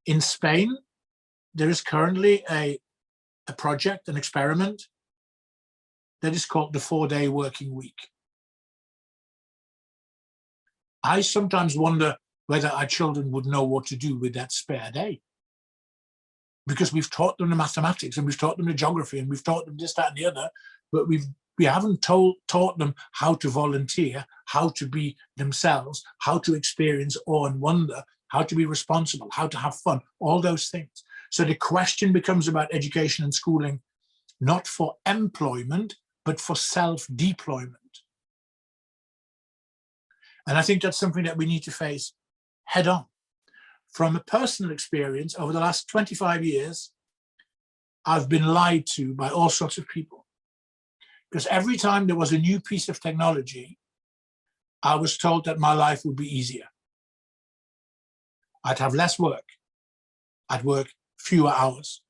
In Spain, there is currently a project, an experiment, that is called the 4-day working week. I sometimes wonder whether our children would know what to do with that spare day. Because we've taught them the mathematics and we've taught them the geography and we've taught them this, that, and the other, but we haven't taught them how to volunteer, how to be themselves, how to experience awe and wonder, how to be responsible, how to have fun, all those things. So the question becomes about education and schooling, not for employment, but for self-deployment. And I think that's something that we need to face head on. From a personal experience, over the last 25 years, I've been lied to by all sorts of people. Because every time there was a new piece of technology, I was told that my life would be easier. I'd have less work. I'd work fewer hours.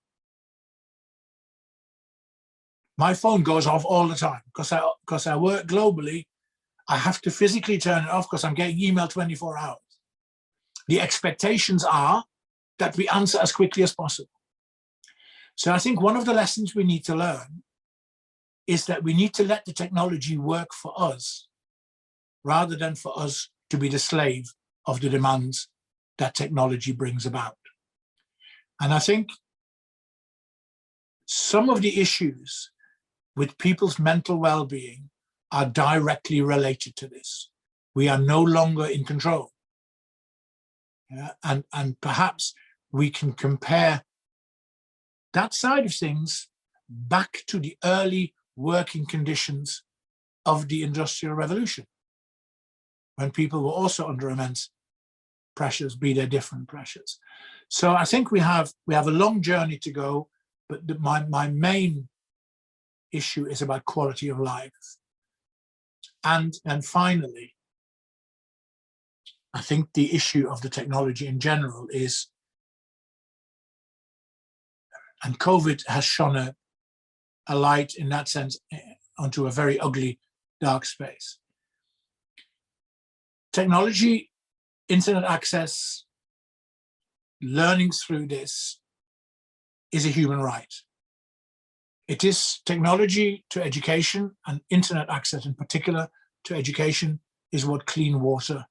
My phone goes off all the time because I work globally. I have to physically turn it off because I'm getting email 24 hours. The expectations are that we answer as quickly as possible. So I think one of the lessons we need to learn is that we need to let the technology work for us rather than for us to be the slave of the demands that technology brings about. And I think some of the issues with people's mental well-being are directly related to this. We are no longer in control. And perhaps we can compare that side of things back to the early working conditions of the Industrial Revolution, when people were also under immense pressures, be there different pressures. So I think we have a long journey to go, but my main issue is about quality of life. And finally, I think the issue of the technology in general is, and COVID has shone a light in that sense onto a very ugly, dark space. Technology, internet access, learning through this is a human right. It is technology to education, and internet access in particular to education is what clean water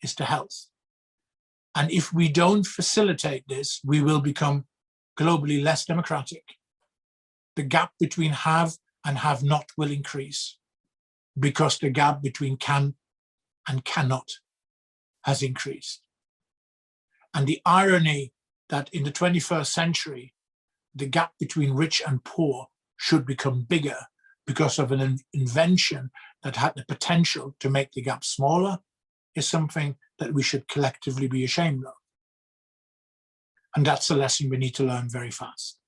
is to health. And if we don't facilitate this, we will become globally less democratic. The gap between have and have not will increase because the gap between can and cannot has increased. And the irony that in the 21st century, the gap between rich and poor should become bigger because of an invention that had the potential to make the gap smaller is something that we should collectively be ashamed of. And that's a lesson we need to learn very fast.